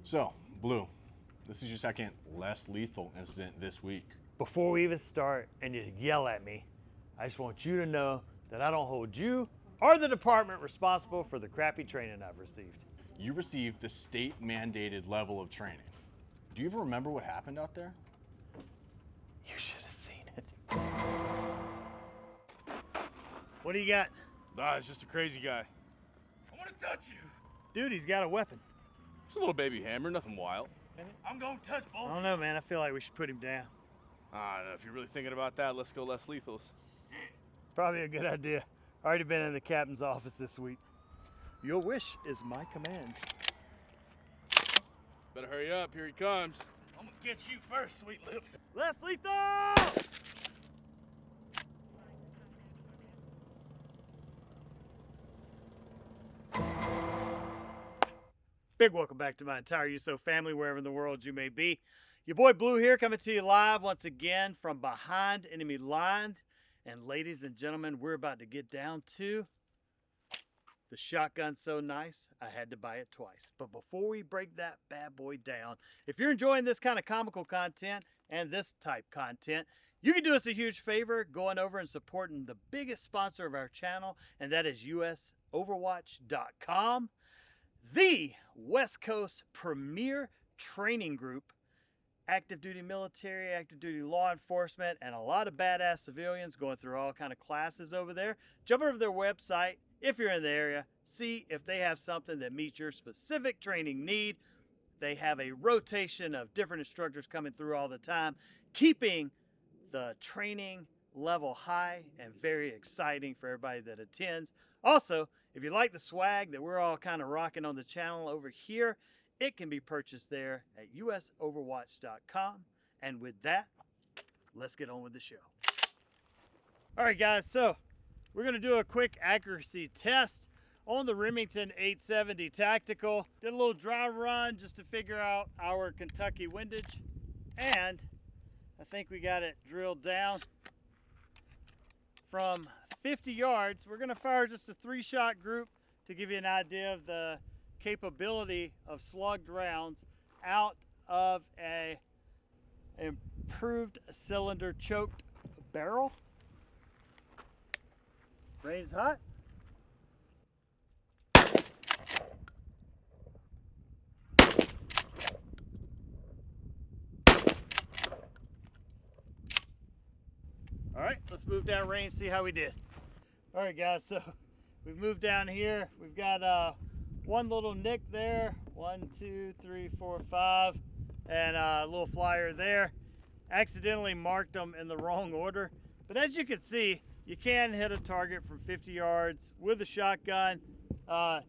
So, Blue, this is your second less lethal incident this week. Before we even start and you yell at me, I just want you to know that I don't hold you or the department responsible for the crappy training I've received. You received the state mandated level of training. Do you even remember what happened out there? You should have seen it. What do you got? Nah, it's just a crazy guy. I want to touch you. Dude, he's got a weapon. Just a little baby hammer, nothing wild. I'm gonna touch both. I don't know, man. I feel like we should put him down. I don't know, if you're really thinking about that, let's go less lethals. Probably a good idea. Already been in the captain's office this week. Your wish is my command. Better hurry up, here he comes. I'm gonna get you first, sweet lips. Less lethal! Big welcome back to my entire USOW family, wherever in the world you may be. Your boy Blue here, coming to you live once again from behind enemy lines. And ladies and gentlemen, we're about to get down to the shotgun so nice, I had to buy it twice. But before we break that bad boy down, if you're enjoying this kind of comical content and this type content, you can do us a huge favor going over and supporting the biggest sponsor of our channel, and that is USOverwatch.com, the West Coast premier training group. Active duty military, active duty law enforcement, and a lot of badass civilians going through all kind of classes over there. Jump over to their website if you're in the area. See if they have something that meets your specific training need. They have a rotation of different instructors coming through all the time, keeping the training level high and very exciting for everybody that attends. Also, if you like the swag that we're all kind of rocking on the channel over here, it can be purchased there at USOverwatch.com. And with that, let's get on with the show. All right, guys, so we're going to do a quick accuracy test on the Remington 870 Tactical. Did a little dry run just to figure out our Kentucky windage. And I think we got it drilled down from 50 yards. We're going to fire just a 3-shot group to give you an idea of the capability of slugged rounds out of a improved cylinder choked barrel. Range hot. All right, let's move down range, see how we did. All right, guys, so we've moved down here. We've got one little nick there, 1, 2, 3, 4, 5, and a little flyer there. Accidentally marked them in the wrong order, but as you can see, you can hit a target from 50 yards with a shotgun.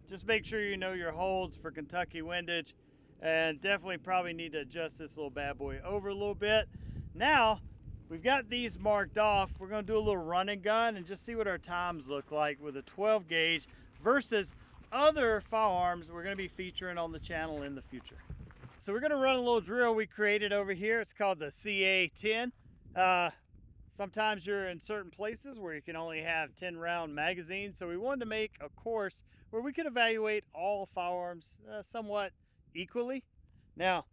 Just make sure you know your holds for Kentucky windage, and definitely probably need to adjust this little bad boy over a little bit. Now, we've got these marked off. We're gonna do a little run and gun and just see what our times look like with a 12 gauge versus other firearms we're going to be featuring on the channel in the future. So we're going to run a little drill we created over here. It's called the CA10. Sometimes you're in certain places where you can only have 10 round magazines, so we wanted to make a course where we could evaluate all firearms somewhat equally. Now,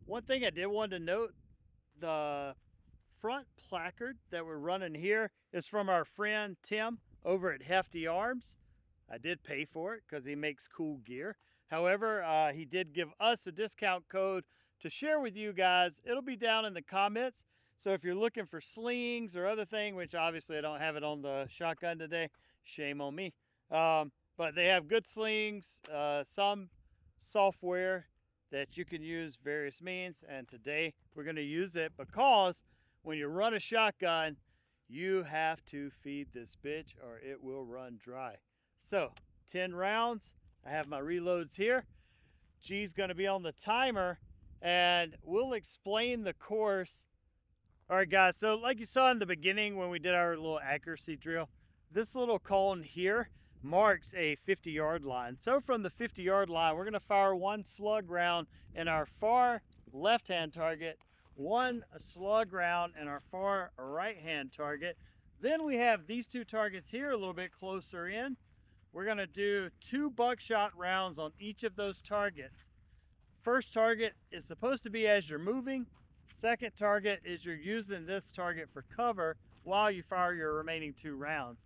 one thing I did want to note, the front placard that we're running here is from our friend Tim over at Hefty Arms. I did pay for it because he makes cool gear. However, he did give us a discount code to share with you guys. It'll be down in the comments. So if you're looking for slings or other thing, which obviously I don't have it on the shotgun today, shame on me. But they have good slings, some software that you can use various means. And today we're going to use it because when you run a shotgun, you have to feed this bitch or it will run dry. So 10 rounds, I have my reloads here. G's gonna be on the timer and we'll explain the course. All right guys, so like you saw in the beginning when we did our little accuracy drill, this little cone here marks a 50-yard line. So from the 50-yard line, we're gonna fire one slug round in our far left-hand target, one slug round in our far right-hand target. Then we have these two targets here a little bit closer in. We're going to do 2 buckshot rounds on each of those targets. First target is supposed to be as you're moving. Second target is you're using this target for cover while you fire your remaining 2 rounds.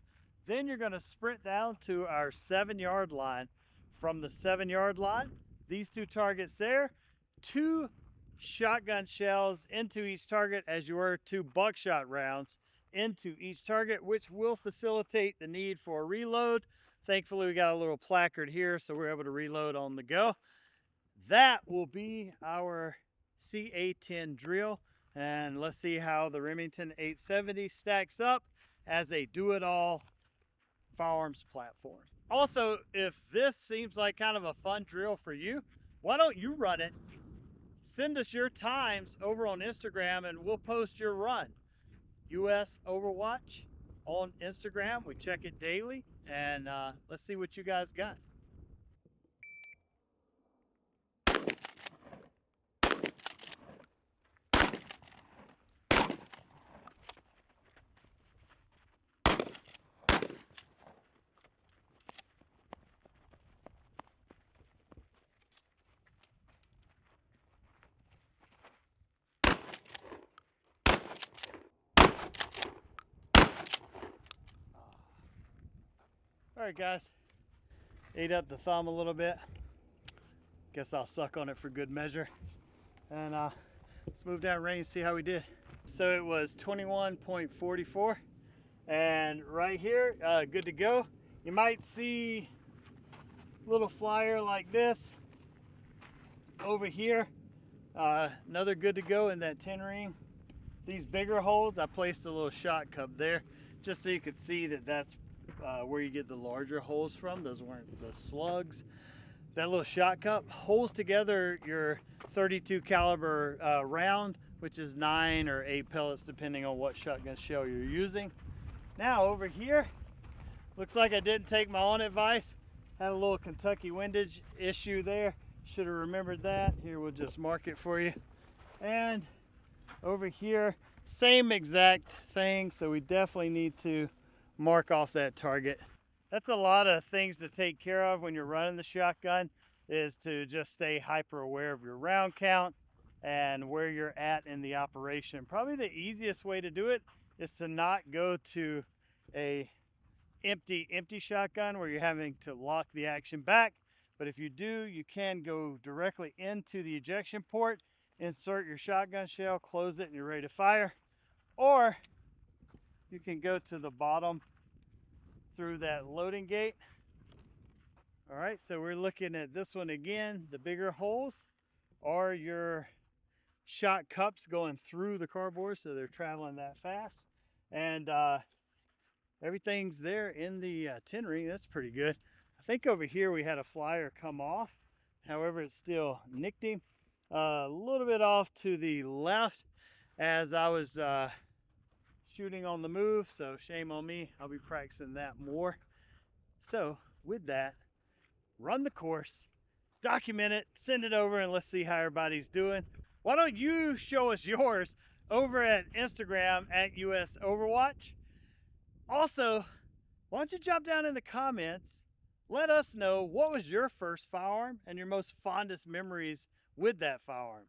Then you're going to sprint down to our 7-yard line. From the 7-yard line, these 2 targets there, 2 shotgun shells into each target as you were 2 buckshot rounds into each target, which will facilitate the need for a reload. Thankfully, we got a little placard here, so we're able to reload on the go. That will be our CA-10 drill, and let's see how the Remington 870 stacks up as a do-it-all firearms platform. Also, if this seems like kind of a fun drill for you, why don't you run it? Send us your times over on Instagram and we'll post your run. US Overwatch on Instagram. We check it daily, and let's see what you guys got. All right, guys, ate up the thumb a little bit. Guess I'll suck on it for good measure. And let's move down range and see how we did. So it was 21.44, and right here, good to go. You might see a little flyer like this over here. Another good to go in that 10 ring. These bigger holes, I placed a little shot cup there just so you could see that that's where you get the larger holes from. Those weren't the slugs. That little shot cup holds together your 32 caliber round, which is 9 or 8 pellets depending on what shotgun shell you're using. Now over here, looks like I didn't take my own advice. Had a little Kentucky windage issue there. Should have remembered that. Here, we'll just mark it for you. And over here, same exact thing, so we definitely need to mark off that target. That's a lot of things to take care of when you're running the shotgun, is to just stay hyper aware of your round count and where you're at in the operation. Probably the easiest way to do it is to not go to a empty shotgun where you're having to lock the action back. But if you do, you can go directly into the ejection port, insert your shotgun shell, close it, and you're ready to fire. Or you can go to the bottom through that loading gate. All right, so we're looking at this one again. The bigger holes are your shot cups going through the cardboard, so they're traveling that fast. And everything's there in the 10 ring. That's pretty good. I think over here we had a flyer come off. However, it still nicked him. A little bit off to the left as I was shooting on the move, so shame on me. I'll be practicing that more. So with that, run the course, document it, send it over, and let's see how everybody's doing. Why don't you show us yours over at Instagram at US Overwatch? Also, why don't you jump down in the comments, let us know what was your first firearm and your most fondest memories with that firearm.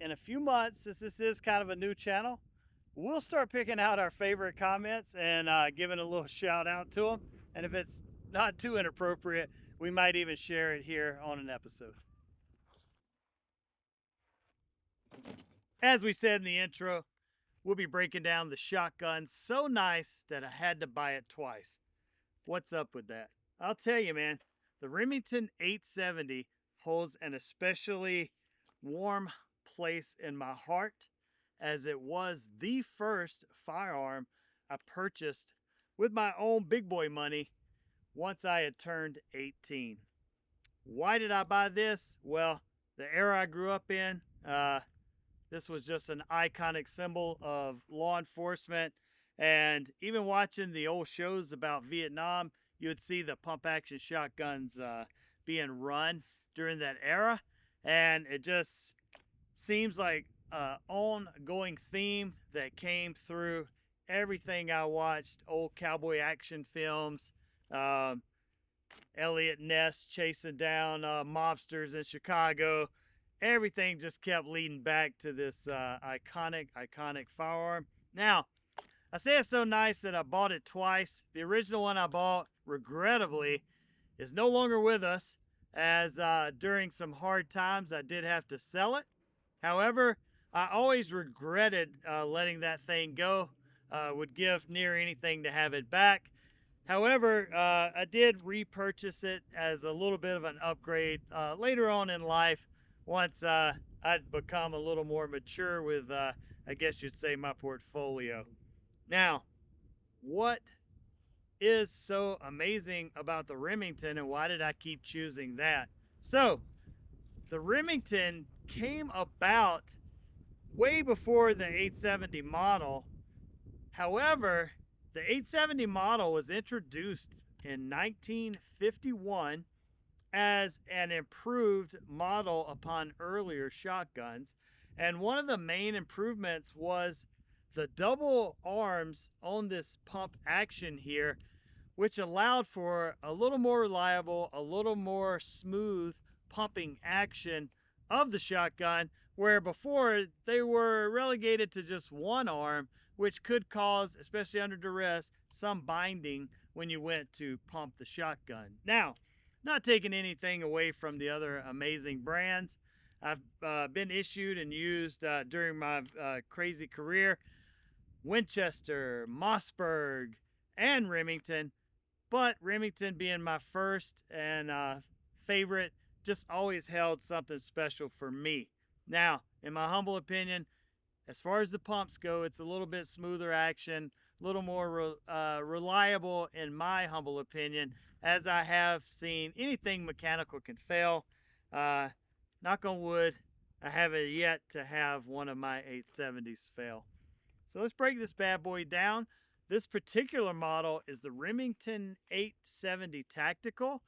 In a few months, since this is kind of a new channel, we'll start picking out our favorite comments and giving a little shout out to them. And if it's not too inappropriate, we might even share it here on an episode. As we said in the intro, we'll be breaking down the shotgun so nice that I had to buy it twice. What's up with that? I'll tell you, man, the Remington 870 holds an especially warm place in my heart, as it was the first firearm I purchased with my own big boy money once I had turned 18. Why did I buy this? Well, the era I grew up in, this was just an iconic symbol of law enforcement. And even watching the old shows about Vietnam, you would see the pump action shotguns being run during that era. And it just seems like an ongoing theme that came through everything I watched, old cowboy action films, LA Elliott Ness chasing down mobsters in Chicago. Everything just kept leading back to this iconic firearm. Now, I say it's so nice that I bought it twice. The original one I bought, regrettably, is no longer with us, as during some hard times I did have to sell it. However, I always regretted letting that thing go. Would give near anything to have it back. However, I did repurchase it as a little bit of an upgrade later on in life, once I'd become a little more mature with, I guess you'd say, my portfolio. Now, what is so amazing about the Remington, and why did I keep choosing that? So, the Remington came about way before the 870 model. However, the 870 model was introduced in 1951 as an improved model upon earlier shotguns. And one of the main improvements was the double arms on this pump action here, which allowed for a little more reliable, a little more smooth pumping action of the shotgun, where before they were relegated to just one arm, which could cause, especially under duress, some binding when you went to pump the shotgun. Now, not taking anything away from the other amazing brands I've been issued and used during my crazy career: Winchester, Mossberg, and Remington. But Remington being my first and favorite, just always held something special for me. Now, in my humble opinion, as far as the pumps go, it's a little bit smoother action, a little more reliable in my humble opinion, as I have seen anything mechanical can fail. Knock on wood, I haven't yet to have one of my 870s fail. So let's break this bad boy down. This particular model is the Remington 870 Tactical.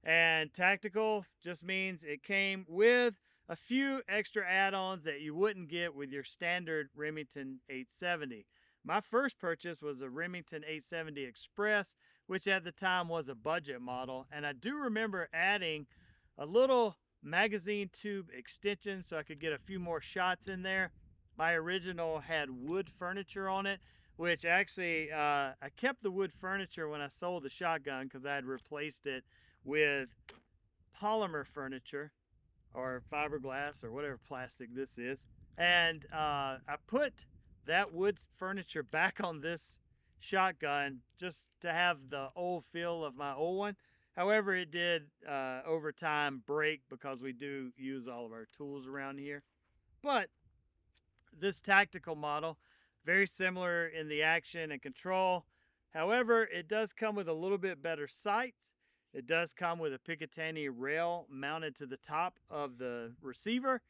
And tactical just means it came with a few extra add-ons that you wouldn't get with your standard Remington 870. My first purchase was a Remington 870 Express, which at the time was a budget model. And I do remember adding a little magazine tube extension so I could get a few more shots in there. My original had wood furniture on it, which actually I kept the wood furniture when I sold the shotgun because I had replaced it with polymer furniture or fiberglass or whatever plastic this is. And I put that wood furniture back on this shotgun just to have the old feel of my old one. However, it did over time break because we do use all of our tools around here. But this tactical model, very similar in the action and control. However, it does come with a little bit better sights. It does come with a Picatinny rail mounted to the top of the receiver.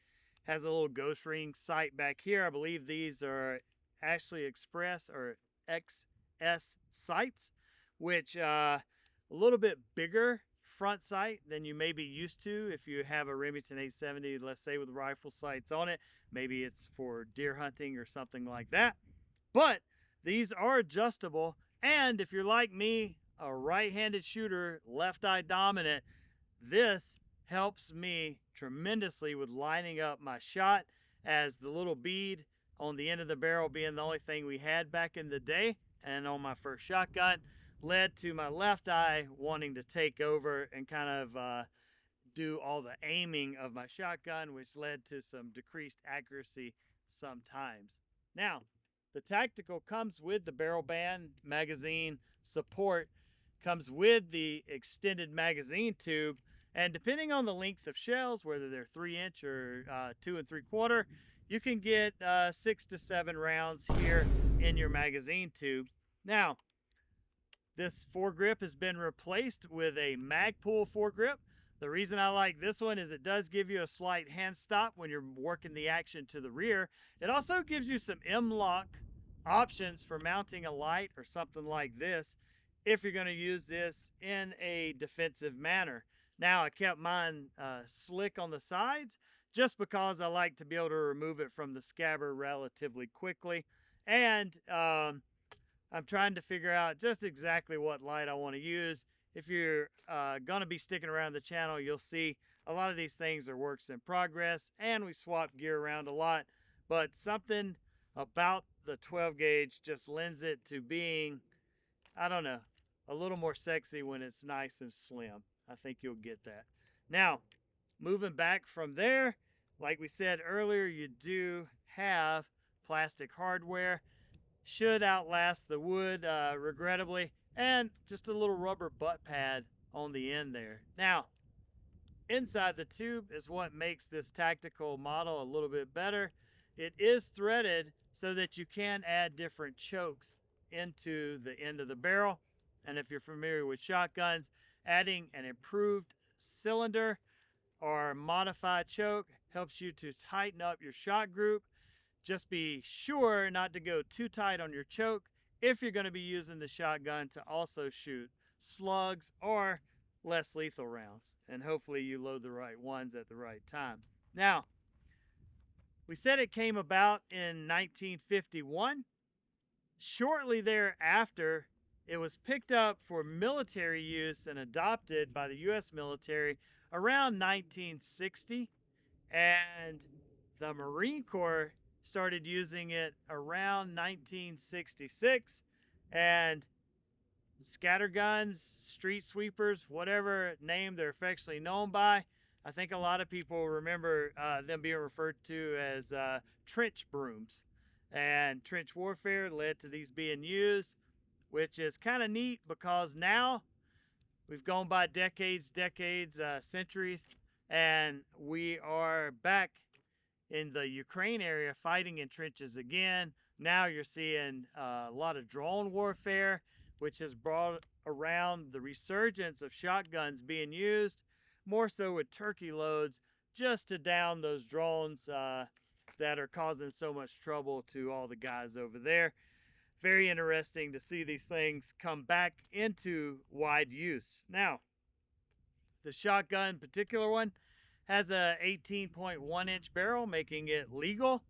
Has a little ghost ring sight back here. I believe these are Ashley Express or XS sights, which a little bit bigger front sight than you may be used to if you have a Remington 870, let's say with rifle sights on it. Maybe it's for deer hunting or something like that. But these are adjustable, and if you're like me, a right-handed shooter, left eye dominant, this helps me tremendously with lining up my shot, as the little bead on the end of the barrel being the only thing we had back in the day, and on my first shotgun, led to my left eye wanting to take over and kind of do all the aiming of my shotgun, which led to some decreased accuracy sometimes. Now, the tactical comes with the barrel band magazine support, comes with the extended magazine tube, and depending on the length of shells, whether they're 3-inch or 2 3/4, you can get 6 to 7 rounds here in your magazine tube. Now, this foregrip has been replaced with a Magpul foregrip. The reason I like this one is it does give you a slight hand stop when you're working the action to the rear. It also gives you some M-lock options for mounting a light or something like this if you're going to use this in a defensive manner. Now, I kept mine slick on the sides just because I like to be able to remove it from the scabbard relatively quickly. And I'm trying to figure out just exactly what light I want to use. if you're going to be sticking around the channel, you'll see a lot of these things are works in progress, and we swap gear around a lot. But something about the 12 gauge just lends it to being, I don't know, a little more sexy when it's nice and slim. I think you'll get that. Now, moving back from there, like we said earlier, you do have plastic hardware. Should outlast the wood, regrettably, and just a little rubber butt pad on the end there. Now, inside the tube is what makes this tactical model a little bit better. It is threaded so that you can add different chokes into the end of the barrel. And if you're familiar with shotguns, adding an improved cylinder or modified choke helps you to tighten up your shot group. Just be sure not to go too tight on your choke if you're going to be using the shotgun to also shoot slugs or less lethal rounds. And hopefully you load the right ones at the right time. Now, we said it came about in 1951. Shortly thereafter, it was picked up for military use and adopted by the U.S. military around 1960. And the Marine Corps started using it around 1966. And scatterguns, street sweepers, whatever name they're affectionately known by, I think a lot of people remember them being referred to as trench brooms. And trench warfare led to these being used, which is kind of neat because now we've gone by decades, centuries, and we are back in the Ukraine area fighting in trenches again. Now you're seeing a lot of drone warfare, which has brought around the resurgence of shotguns being used, more so with turkey loads, just to down those drones that are causing so much trouble to all the guys over there. Very interesting to see these things come back into wide use. Now, the shotgun, particular one, has a 18.1 inch barrel, making it legal.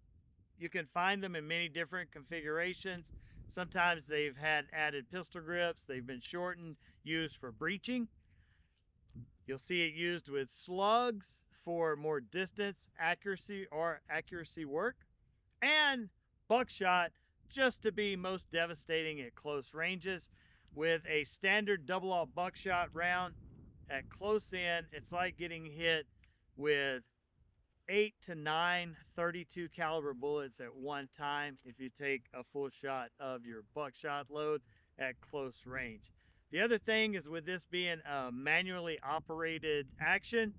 You can find them in many different configurations. Sometimes they've had added pistol grips. They've been shortened, used for breaching. You'll see it used with slugs for more distance accuracy or accuracy work, and buckshot just to be most devastating at close ranges. With a standard double-aught buckshot round at close in, it's like getting hit with 8 to 9 .32 caliber bullets at one time if you take a full shot of your buckshot load at close range. The other thing is, with this being a manually operated action,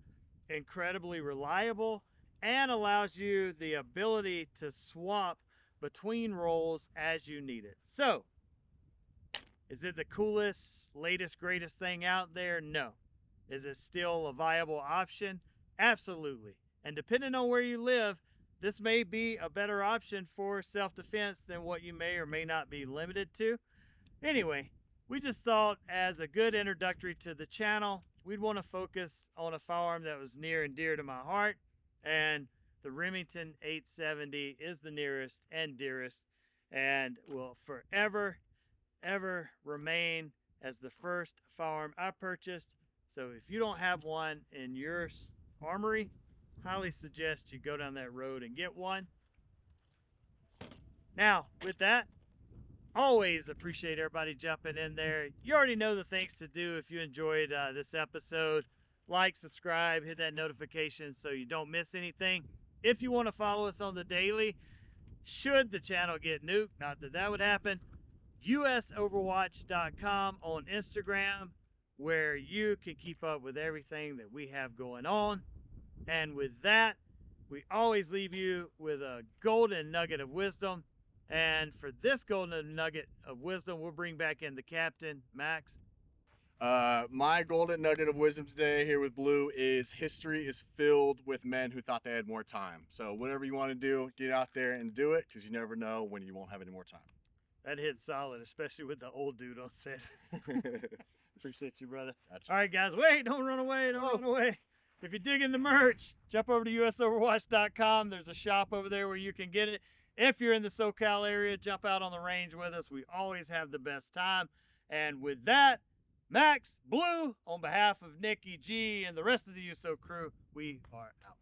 incredibly reliable and allows you the ability to swap between rolls as you need it. So, is it the coolest, latest, greatest thing out there? No. Is it still a viable option? Absolutely. And depending on where you live, this may be a better option for self-defense than what you may or may not be limited to. Anyway, we just thought, as a good introductory to the channel, we'd want to focus on a firearm that was near and dear to my heart, and the Remington 870 is the nearest and dearest, and will forever, ever remain as the first firearm I purchased. So if you don't have one in your armory, highly suggest you go down that road and get one. Now, with that, always appreciate everybody jumping in there. You already know the things to do if you enjoyed this episode. Like, subscribe, hit that notification so you don't miss anything. If you want to follow us on the daily, should the channel get nuked, not that that would happen, USOverwatch.com on Instagram, where you can keep up with everything that we have going on. And with that, we always leave you with a golden nugget of wisdom. And for this golden nugget of wisdom, we'll bring back in the captain, Max. My golden nugget of wisdom today here with Blue is history is filled with men who thought they had more time. So whatever you want to do, get out there and do it, because you never know when you won't have any more time. That hits solid, especially with the old dude on set. Appreciate you, brother. Gotcha. All right, guys, wait, don't run away, don't run away. If you're digging the merch, jump over to USOverwatch.com. There's a shop over there where you can get it. If you're in the SoCal area, jump out on the range with us. We always have the best time. And with that, Max, Blue, on behalf of Nikki G and the rest of the USO crew, we are out.